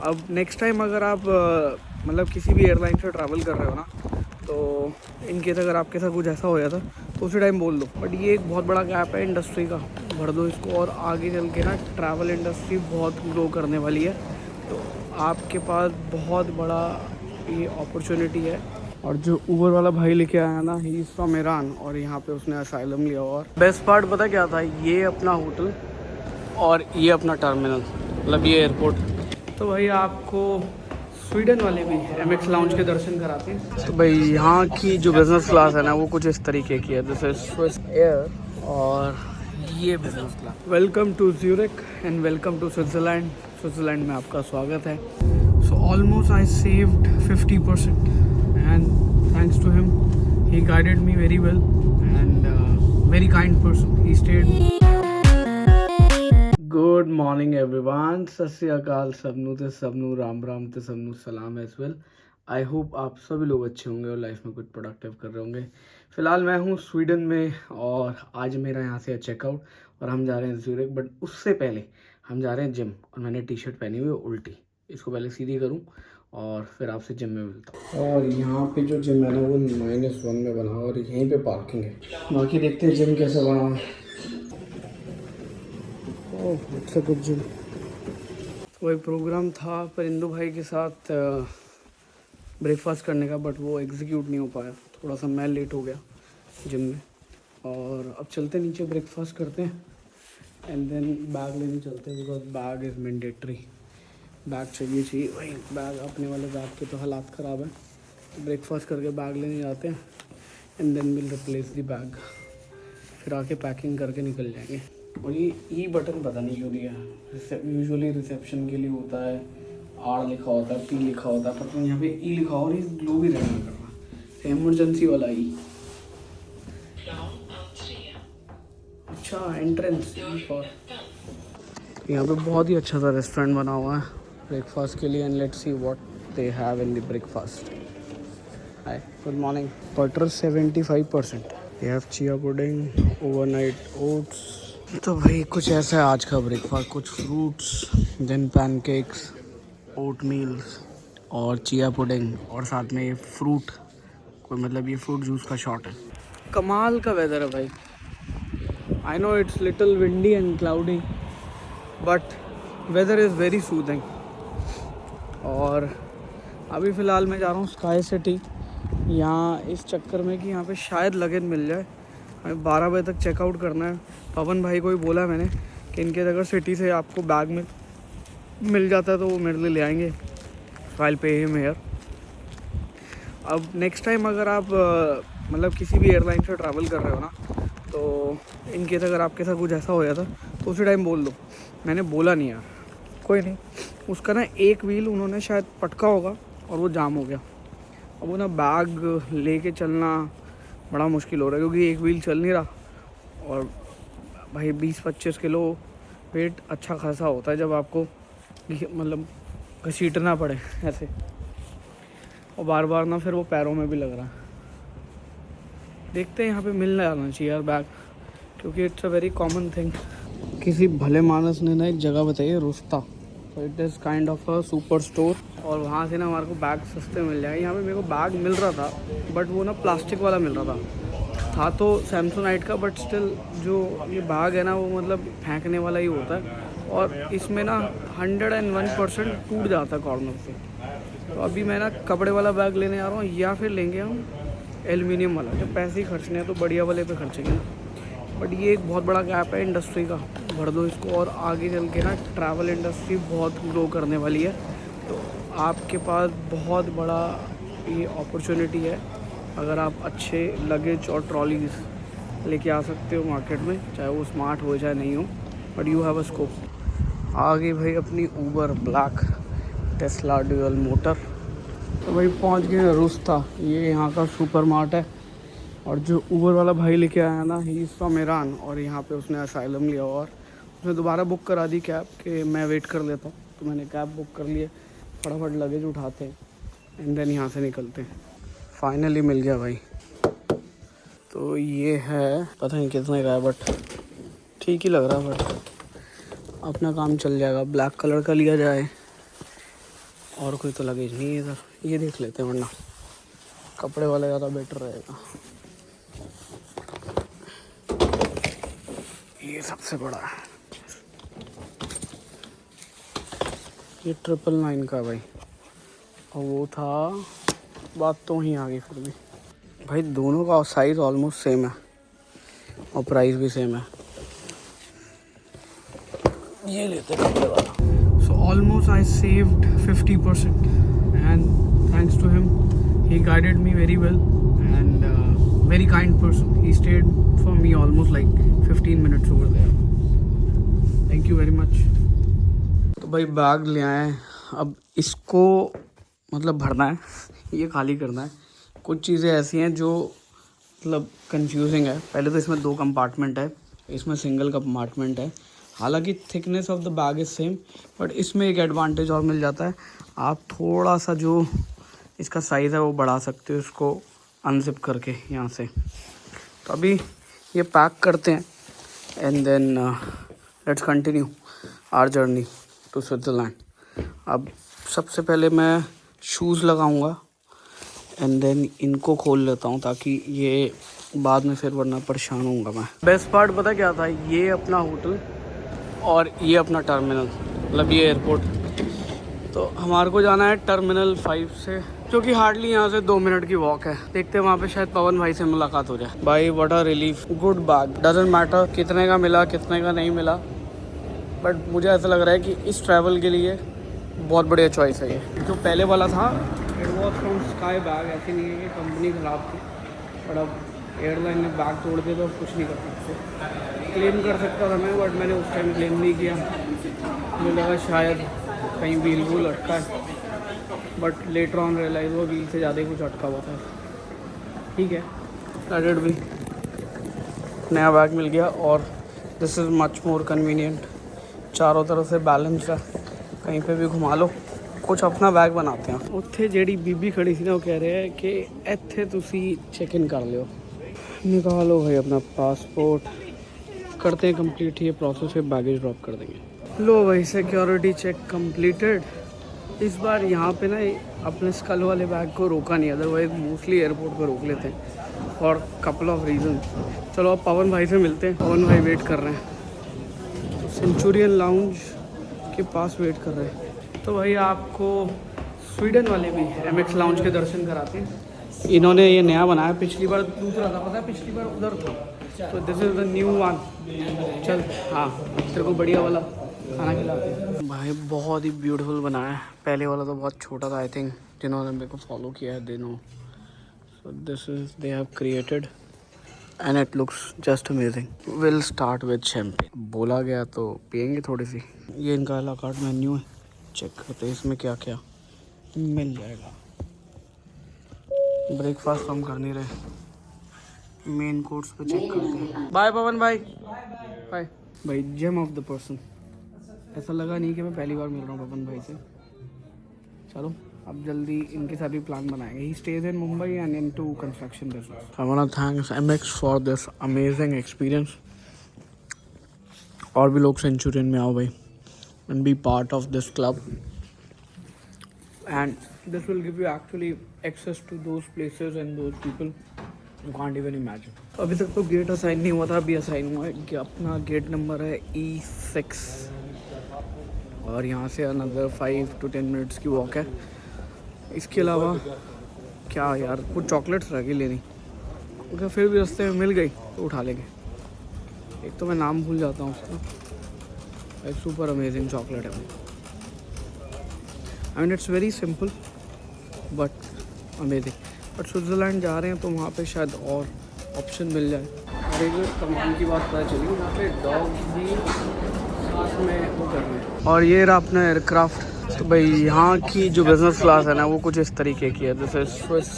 अब next time अगर आप मतलब किसी भी एयरलाइन से ट्रैवल कर रहे हो ना, तो इनकेस अगर आपके साथ कुछ ऐसा हो जाता तो उसी टाइम बोल दो। बट ये एक बहुत बड़ा गैप है इंडस्ट्री का, भर दो इसको और आगे चल के ना ट्रैवल इंडस्ट्री बहुत ग्रो करने वाली है। तो आपके पास बहुत बड़ा ये अपॉर्चुनिटी है। और जो ऊबर वाला भाई लेके आया ना, ही इज़ फ्रॉम ईरान और यहाँ पे उसने असाइलम लिया। और बेस्ट पार्ट पता क्या था, ये अपना होटल और ये अपना टर्मिनल, मतलब ये एयरपोर्ट। तो भाई आपको स्वीडन वाले भी एमएक्स लाउंज के दर्शन कराते हैं। तो भाई यहाँ की जो बिज़नेस क्लास है ना, वो कुछ इस तरीके की है, जैसे स्विस एयर और ये business class. Welcome to Zurich and welcome to Switzerland. Switzerland में आपका स्वागत है। So almost I saved 50% and thanks to him, he guided me very well and very kind person, he stayed. Good morning everyone, सत श्री अकाल सबनू ते सबनू, राम राम ते सबनू सलाम एज वेल। आई होप आप सभी लोग अच्छे होंगे और लाइफ में कुछ प्रोडक्टिव कर रहे होंगे। फ़िलहाल मैं हूँ स्वीडन में और आज मेरा यहाँ से चेकआउट और हम जा रहे हैं ज्यूरिक। बट उससे पहले हम जा रहे हैं जिम और मैंने टी शर्ट पहनी हुई है उल्टी, इसको पहले सीधी करूँ और फिर आपसे जिम में मिलता हूँ। और यहाँ पे जो जिम है ना वो -1 में बना और यहीं पे पार्किंग है। बाकी देखते हैं जिम कैसे बना है। Oh it's a good gym. वही प्रोग्राम था परिंदू भाई के साथ ब्रेकफास्ट करने का, बट वो एग्जीक्यूट नहीं हो पाया, थोड़ा सा मैं लेट हो गया जिम में। और अब चलते नीचे ब्रेकफास्ट करते हैं एंड देन बैग लेने चलते हैं, because bag is mandatory. Bag चाहिए वही बैग, अपने वाले बैग के तो हालात ख़राब है। तो ब्रेकफास्ट करके बैग लेने जाते हैं and then will replace the bag, फिर आके पैकिंग करके निकल जाएंगे। और ये ई बटन पता नहीं क्यों दिया है, यूजुअली रिसेप्शन के लिए होता है, आर लिखा होता है, पी लिखा होता है, पर तो यहाँ पे ई लिखा और ये ग्लो भी रहना कर रहा है, इमरजेंसी वाला ई। अच्छा एंट्रेंस फॉर। यहाँ पे बहुत ही अच्छा सा रेस्टोरेंट बना हुआ है ब्रेकफास्ट के लिए and let's see what they have in the breakfast. Hi good morning. Butter 75%, they have chia pudding, overnight oats. तो भाई कुछ ऐसा है आज का ब्रेकफास्ट, कुछ फ्रूट्स, देन पैनकेक्स, ओट मील्स और चिया पुडिंग और साथ में ये फ्रूट, कोई मतलब ये फ्रूट जूस का शॉट है। कमाल का वेदर है भाई। I know it's little windy and cloudy but weather is very soothing. और अभी फ़िलहाल मैं जा रहा हूँ स्काई सिटी, यहाँ इस चक्कर में कि यहाँ पे शायद लगेज मिल जाए। हमें 12 बजे तक चेकआउट करना है। पवन भाई को भी बोला मैंने कि इनके अगर सिटी से आपको बैग में मिल जाता है तो वो मेरे लिए ले आएंगे। File pay him hair. अब नेक्स्ट टाइम अगर आप मतलब किसी भी एयरलाइन से ट्रैवल कर रहे हो ना, तो इनकेस अगर आपके साथ कुछ ऐसा हो जाता तो उसी टाइम बोल दो। मैंने बोला नहीं यार, कोई नहीं। उसका ना एक व्हील उन्होंने शायद पटका होगा और वो जाम हो गया। अब वो ना बैग लेके चलना बड़ा मुश्किल हो रहा है क्योंकि एक व्हील चल नहीं रहा। और भाई 20-25 किलो वेट अच्छा खासा होता है जब आपको मतलब घसीटना पड़े ऐसे, और बार बार ना फिर वो पैरों में भी लग रहा है। देखते हैं यहाँ पे मिल जाना चाहिए यार बैग, क्योंकि it's a very common thing. किसी भले मानस ने ना एक जगह बताई है रुस्ता, तो it is kind of a super store और वहाँ से ना हमारे को बैग सस्ते मिल जाएंगे। यहाँ पे मेरे को बैग मिल रहा था बट वो ना प्लास्टिक वाला मिल रहा था तो सैमसोनाइट का, बट स्टिल जो ये बैग है ना वो मतलब फेंकने वाला ही होता है और इसमें ना 101% टूट जाता है कॉर्नर से। तो अभी मैं ना कपड़े वाला बैग लेने आ रहा हूँ या फिर लेंगे हम एल्युमिनियम वाला। जब पैसे ही खर्चने हैं तो बढ़िया वाले पे खर्चेंगे ना। बट ये एक बहुत बड़ा गैप है इंडस्ट्री का, भर दो इसको और आगे चल के ना ट्रैवल इंडस्ट्री बहुत ग्रो करने वाली है। तो आपके पास बहुत बड़ा ये अपॉर्चुनिटी है अगर आप अच्छे लगेज और ट्रॉलीज लेके आ सकते हो मार्केट में, चाहे वो स्मार्ट हो चाहे नहीं हो, but you have a scope. आ गई भाई अपनी Uber black Tesla dual motor. तो भाई पहुंच गए रुस्ता, ये यहाँ का सुपर मार्ट है। और जो ऊबर वाला भाई लेके आया ना, ही इज़ फ्रॉम ईरान और यहाँ पे उसने असाइलम लिया और उसने दोबारा बुक करा दी कैब कि मैं वेट कर लेता हूँ। तो मैंने कैब बुक कर लिए, फटाफट लगेज उठाते हैं एंड देन यहाँ से निकलते हैं। फाइनली मिल गया भाई। तो ये है, पता नहीं कितने का है बट ठीक ही लग रहा है, बट अपना काम चल जाएगा। ब्लैक कलर का लिया जाए और कोई तो लगेज नहीं है इधर, ये देख लेते हैं वरना कपड़े वाला ज़्यादा बेटर रहेगा। ये सबसे बड़ा है, ये 999 का भाई, और वो था बात तो ही आ गई फिर भी भाई। दोनों का साइज़ ऑलमोस्ट सेम है और प्राइस भी सेम है। ये लेते कपड़े वाला। So almost I saved 50% and thanks to him, he guided me very well and very kind person. He stayed for me almost like 15 minutes over there. Thank you very much. तो भाई bag ले आए, अब इसको मतलब भरना है, ये खाली करना है। कुछ चीज़ें ऐसी हैं जो मतलब कंफ्यूजिंग है। पहले तो इसमें 2 कंपार्टमेंट है, इसमें सिंगल कंपार्टमेंट है। हालांकि thickness of the bag is same, but इसमें एक एडवांटेज और मिल जाता है, आप थोड़ा सा जो इसका साइज़ है वो बढ़ा सकते हो इसको अनजिप करके यहाँ से। तो अभी ये पैक करते हैं and then let's continue our journey to Switzerland. अब सबसे पहले मैं शूज़ लगाऊंगा एंड देन इनको खोल लेता हूँ ताकि ये बाद में फिर वरना परेशान होऊंगा मैं। बेस्ट पार्ट पता क्या था, ये अपना होटल और ये अपना टर्मिनल, मतलब ये एयरपोर्ट। तो हमारे को जाना है टर्मिनल 5 से, जो कि हार्डली यहाँ से 2 मिनट की वॉक है। देखते हैं वहाँ पे शायद पवन भाई से मुलाकात हो जाए। भाई what a relief, good bag, doesn't matter कितने का मिला कितने का नहीं मिला, बट मुझे ऐसा लग रहा है कि इस ट्रैवल के लिए बहुत बढ़िया चॉइस है ये। जो पहले वाला था it was from sky bag, ऐसी नहीं है कि कंपनी ख़राब थी, बट अब एयरलाइन ने बैग तोड़ दिया तो अब कुछ नहीं कर सकते। क्लेम कर सकता था मैं, बट मैंने उस टाइम क्लेम नहीं किया, मुझे लगा शायद कहीं व्हील वूल अटका है, बट लेटर ऑन रियलाइज वो व्हील से ज़्यादा ही कुछ अटका हुआ था। ठीक है, एडेड भी नया बैग मिल गया और this is much more convenient. चारों तरफ से बैलेंस है, कहीं पे भी घुमा लो। कुछ अपना बैग बनाते हैं। उत्थे जेड़ी बीबी खड़ी थी ना, वो कह रहे हैं कि इत्थे तुसी चेक इन कर लियो। निकालो भाई अपना पासपोर्ट, करते हैं कंप्लीट ये प्रोसेस, फिर बैगेज ड्रॉप कर देंगे। लो भाई सिक्योरिटी चेक कंप्लीटेड। इस बार यहाँ पे ना अपने स्कल वाले बैग को रोका नहीं, अदरवाइज मोस्टली एयरपोर्ट पर रोक लेते हैं फॉर कपल ऑफ रीज़न। चलो अब पवन भाई से मिलते हैं, पवन भाई वेट कर रहे हैं, तो सेंचुरियन लाउंज के पास वेट कर रहे हैं। तो भाई आपको स्वीडन वाले भी MX लाउंज के दर्शन कराते हैं। इन्होंने ये नया बनाया, पिछली बार दूसरा था, पता है पिछली बार उधर था, तो this is the new one. चल हाँ, तेरे को बढ़िया वाला खाना खिलाते हैं। भाई बहुत ही ब्यूटीफुल बनाया है, पहले वाला तो बहुत छोटा था। आई थिंक जिन्होंने मेरे को फॉलो किया है they know. So this is they have created and it looks just amazing. Will start with champagne. बोला गया तो पियेंगे थोड़ी सी। ये इनका अला कार्ट मेन्यू है, चेक करते हैं इसमें क्या क्या मिल जाएगा। ब्रेकफास्ट हम कर नहीं रहे, मेन कोर्स पे चेक करते हैं। बाय पवन भाई, बाय भाई। जेम ऑफ द पर्सन, ऐसा लगा नहीं कि मैं पहली बार मिल रहा हूँ पवन भाई से। चलो अब जल्दी इनके साथ भी प्लान बनाएंगे। He stays in Mumbai and into construction business. I want to thanks MX for this amazing experience. और भी लोग सेंचुरियन में आओ भाई and be part of this club, and this will give you actually access to those places and those people you can't even imagine. अभी तक तो gate assign नहीं हुआ था, अभी असाइन हुआ है कि अपना गेट नंबर है E6 और यहाँ से अनदर 5 to 10 मिनट्स की वॉक है। इसके अलावा क्या यार, कुछ चॉकलेट्स रह गई लेनी, अगर फिर भी रास्ते में मिल गई तो उठा लेंगे। एक तो मैं नाम भूल जाता हूँ उसका, एक सुपर अमेजिंग चॉकलेट है। I mean it's very simple but amazing. But Switzerland जा रहे हैं तो वहाँ पे शायद और ऑप्शन मिल जाए। और एक कमाल की बात पता चली, वहाँ पे डॉग्स भी साथ में वो कर रहे हैं। और ये रहा अपना एयरक्राफ्ट। तो भाई यहाँ की जो बिज़नेस क्लास है ना, वो कुछ इस तरीके की है, जैसे स्विस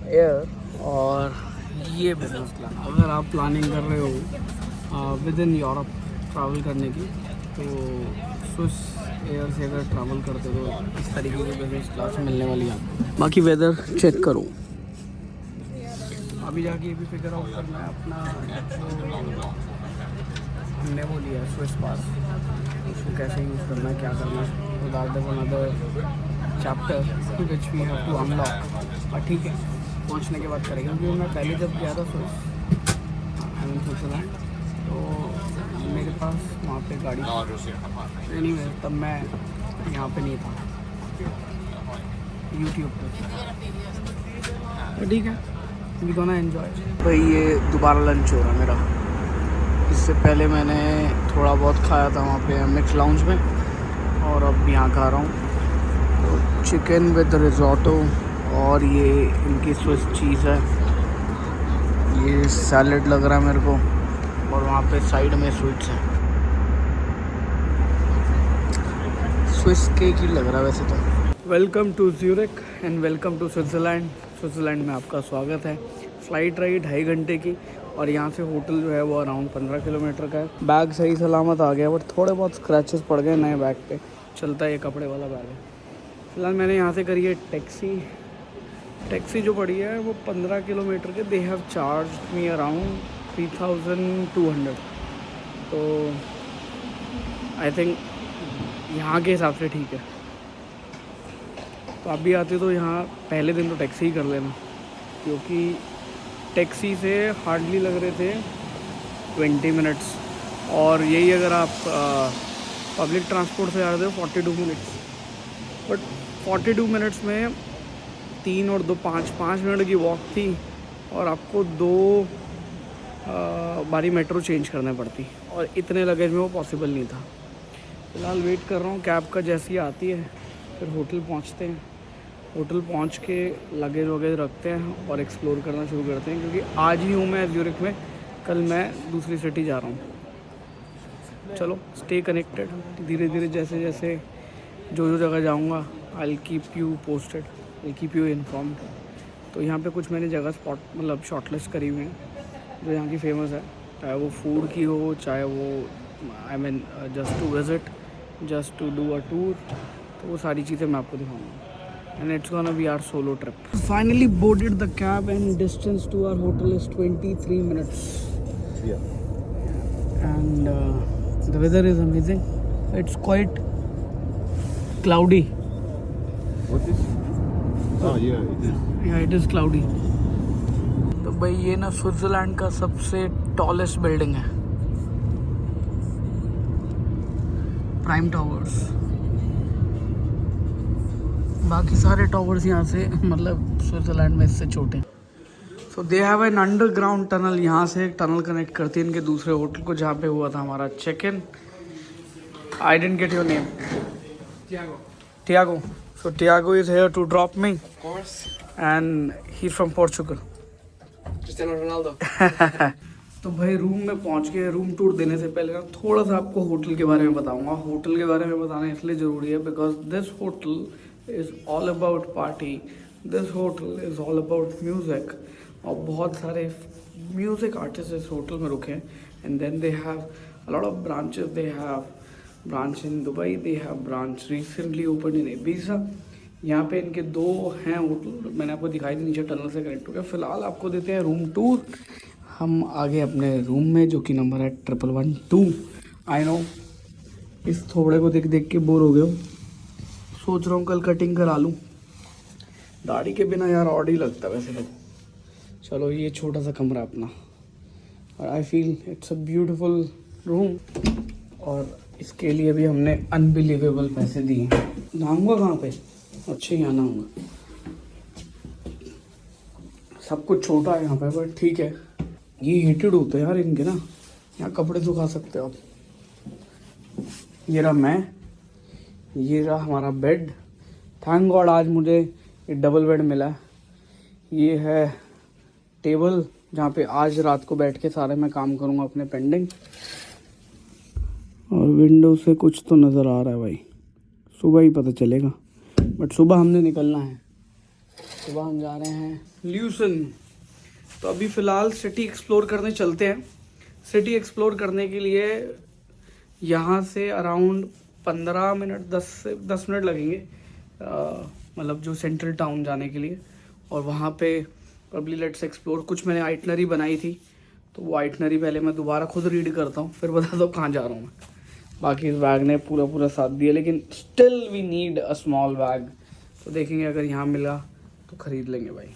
एयर। और ये बिज़नेस क्लास, अगर आप प्लानिंग कर रहे हो विद इन यूरोप ट्रैवल करने की, तो स्विस एयर से अगर ट्रैवल करते तो इस तरीके की बिजनेस क्लास मिलने वाली है। बाकी वेदर चेक करो, अभी जाके ये भी फिगर आउट करना है अपना जो हमने वो लिया स्विस पास, उसको कैसे यूज़ करना है, क्या करना है, वो that is another chapter which we have to unlock. और ठीक है, पहुंचने के बाद करेंगे, क्योंकि मैं पहले जब गया था स्विट्जरलैंड तो मेरे पास वहाँ पे गाड़ी नहीं है, तब मैं यहाँ पे नहीं था, यूट्यूब पे। तो ठीक है, वी गोना एंजॉय। भाई ये दोबारा लंच हो रहा है मेरा। इससे पहले मैंने थोड़ा बहुत खाया था वहाँ पे मिक्स लाउंज में, और अब यहाँ खा रहा हूँ तो चिकन विद रिजोटो, और ये इनकी स्विस चीज़ है, ये सैलड लग रहा है मेरे को, और वहाँ पे साइड में स्वीट्स हैं। स्विस केक ही लग रहा है वैसे तो। Welcome to Zurich and welcome to Switzerland. Switzerland में आपका स्वागत है। फ़्लाइट रही 2.5 घंटे की, और यहाँ से होटल जो है वो अराउंड 15 किलोमीटर का है। बैग सही सलामत आ गया, बट थोड़े बहुत स्क्रैचेस पड़ गए नए बैग पे। चलता है, ये कपड़े वाला बैग है। फिलहाल मैंने यहाँ से करी है टैक्सी जो पड़ी है वो 15 किलोमीटर के। They have charge me around 3200। तो आई थिंक यहाँ के हिसाब से ठीक है। तो आप भी आते तो यहाँ पहले दिन तो टैक्सी ही कर लेना, क्योंकि टैक्सी से हार्डली लग रहे थे 20 मिनट्स, और यही अगर आप पब्लिक ट्रांसपोर्ट से आ रहे थे 42 मिनट्स। बट 42 मिनट्स में 3 और 2 5 मिनट की वॉक थी, और आपको 2 बारी मेट्रो चेंज करना पड़ती, और इतने लगेज में वो पॉसिबल नहीं था। फ़िलहाल वेट कर रहा हूँ कैब का, जैसी आती है फिर होटल पहुँचते हैं। होटल पहुँच के लगेज वगैरह रखते हैं और एक्सप्लोर करना शुरू करते हैं, क्योंकि आज ही हूँ मैं ज़्यूरिख में, कल मैं दूसरी सिटी जा रहा हूँ। चलो स्टे कनेक्टेड, धीरे धीरे जैसे जैसे जो जगह जाऊँगा I will keep you posted, I keep you informed. तो यहाँ पे कुछ मैंने जगह स्पॉट मतलब शॉर्टलिस्ट करी हुई हैं जो यहाँ की फेमस है, चाहे वो फूड की हो, चाहे वो I mean just to visit, just to do a tour. तो वो सारी चीज़ें मैं आपको दिखाऊंगा, and it's gonna be our solo trip. Finally boarded the cab and distance to our hotel is 23 minutes, and the weather is amazing. It's quite cloudy. It is cloudy. तो भाई ये ना स्विट्ज़रलैंड का सबसे टॉलेस्ट बिल्डिंग है, prime towers. बाकी सारे towers यहाँ से मतलब स्विट्ज़रलैंड में इससे छोटे हैं। So they have an underground tunnel, यहाँ से एक टनल कनेक्ट करती है इनके दूसरे होटल को, जहाँ पे हुआ था हमारा check in. I didn't get your name. Tiago. So Tiago is here to drop me. Of course. And he's from Portugal. Cristiano Ronaldo. तो भाई रूम में पहुंच गए। रूम टूर देने से पहले ना थोड़ा सा आपको होटल के बारे में बताऊंगा। होटल के बारे में बताना इसलिए ज़रूरी है because this hotel is all about party, this hotel is all about music, और बहुत सारे म्यूज़िक आर्टिस्ट इस होटल में रुके हैं। And then they have a lot of branches. They have branch in Dubai, they have branch recently open in Ibiza. यहाँ पे इनके 2 हैं होटल, मैंने आपको दिखाई दी, नीचे टनल से कनेक्ट हो गया। फिलहाल आपको देते हैं रूम टूर। हम आगे अपने रूम में, जो कि नंबर है 1112। आई नो इस थोड़े को देख देख के बोर हो गया हूँ, सोच रहा हूँ कल कटिंग करा लूँ। दाढ़ी के बिना यार ऑड ही लगता है वैसे तो। चलो ये छोटा सा कमरा अपना, और I feel it's a beautiful room, और इसके लिए भी हमने अनबिलीवेबल पैसे दिए। नहाऊंगा कहाँ पे? अच्छा यहाँ नहाऊंगा। सब कुछ छोटा है यहाँ पे, बट ठीक है। ये हीटेड होते हैं यार इनके ना, यहाँ कपड़े सुखा सकते हो आप। ये रहा मैं, ये रहा हमारा बेड। थैंक गॉड आज मुझे ये डबल बेड मिला है। ये है टेबल जहाँ पे आज रात को बैठ के सारे मैं काम करूँगा अपने पेंडिंग। और विंडो से कुछ तो नज़र आ रहा है भाई, सुबह ही पता चलेगा, बट सुबह हमने निकलना है। सुबह हम जा रहे हैं ल्यूसन। तो अभी फ़िलहाल सिटी एक्सप्लोर करने चलते हैं। सिटी एक्सप्लोर करने के लिए यहाँ से अराउंड 15 मिनट 10 मिनट लगेंगे, मतलब जो सेंट्रल टाउन जाने के लिए। और वहाँ पे प्रॉब्ली लेट्स एक्सप्लोर। कुछ मैंने आइटनरी बनाई थी, तो वो आइटनरी पहले मैं दोबारा खुद रीड करता हूँ, फिर बताता हूँ कहाँ जा रहा हूँ मैं। बाकी इस बैग ने पूरा साथ दिया, लेकिन still we need a small bag. तो देखेंगे अगर यहाँ मिला तो ख़रीद लेंगे भाई,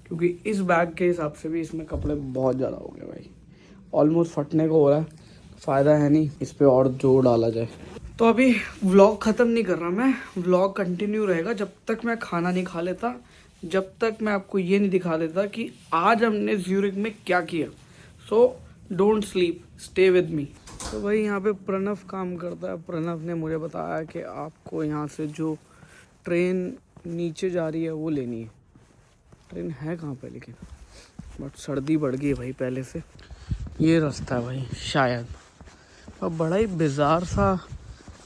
क्योंकि इस बैग के हिसाब से भी इसमें कपड़े बहुत ज़्यादा हो गए भाई, ऑलमोस्ट फटने को हो रहा है। फ़ायदा है नहीं इस पर और जोर डाला जाए। तो अभी व्लॉग ख़त्म नहीं कर रहा मैं, व्लॉग कंटिन्यू रहेगा जब तक मैं खाना नहीं खा लेता, जब तक मैं आपको ये नहीं दिखा देता कि आज हमने ज्यूरिक में क्या किया। So don't sleep, stay with me. तो भाई यहाँ पे प्रणव काम करता है। प्रणव ने मुझे बताया कि आपको यहाँ से जो ट्रेन नीचे जा रही है वो लेनी है। ट्रेन है कहाँ पे लेकिन, बट सर्दी बढ़ गई है भाई पहले से। ये रास्ता है भाई शायद। अब बड़ा ही बिजार सा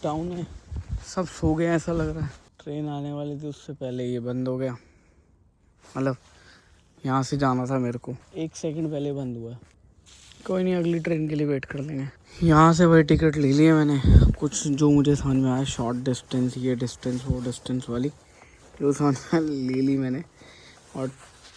टाउन है, सब सो गए ऐसा लग रहा है। ट्रेन आने वाली थी उससे पहले ये बंद हो गया, मतलब यहाँ से जाना था मेरे को, 1 सेकंड पहले बंद हुआ। कोई नहीं, अगली ट्रेन के लिए वेट कर लेंगे। यहाँ से भाई टिकट ले लिया मैंने, कुछ जो मुझे समझ में आया, शॉर्ट डिस्टेंस, ये डिस्टेंस वो डिस्टेंस वाली जो समझ में ले ली मैंने, और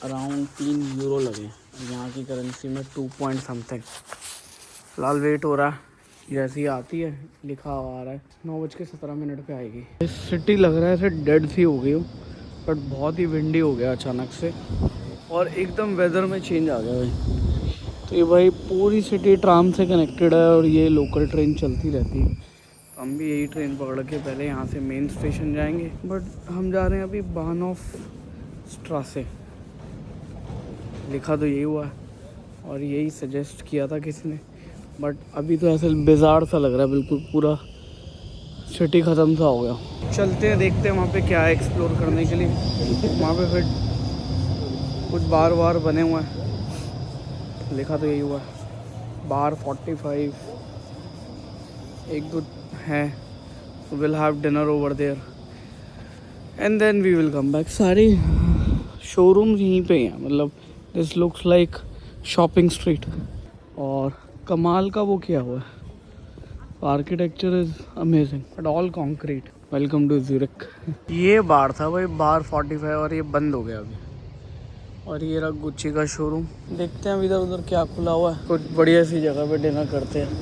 अराउंड 3 यूरो लगे यहाँ की करेंसी में, 2 पॉइंट समथिंग। फिलहाल वेट हो रहा है, जैसी आती है लिखा हुआ आ रहा है 9:17 पे आएगी। इस सिटी लग रहा है ऐसे डेड सी हो गई हो, बट बहुत ही विंडी हो गया अचानक से और एकदम वेदर में चेंज आ गया भाई। तो ये भाई पूरी सिटी ट्राम से कनेक्टेड है और ये लोकल ट्रेन चलती रहती है। हम भी यही ट्रेन पकड़ के पहले यहाँ से मेन स्टेशन जाएंगे, बट हम जा रहे हैं अभी बाहनॉफ स्ट्रासे, लिखा तो यही हुआ है और यही सजेस्ट किया था किसी ने, बट अभी तो ऐसे बिजार सा लग रहा है, बिल्कुल पूरा सिटी ख़त्म सा हो गया। चलते हैं, देखते हैं वहाँ पे क्या है एक्सप्लोर करने के लिए। वहाँ पे फिर कुछ बार वार बने हुए हैं, लिखा तो यही हुआ है बार 45, 1-2 है। Will have dinner over there and then we will come back. सारी शोरूम्स यहीं पे हैं, मतलब this looks like shopping street. और कमाल का वो किया हुआ है, architecture is amazing but all concrete. Welcome to Zurich. ये बार था भाई, बार 45, और ये बंद हो गया अभी। और ये रहा गुच्ची का शोरूम। देखते हैं इधर उधर क्या खुला हुआ है, कुछ बढ़िया सी जगह पे डिनर करते हैं।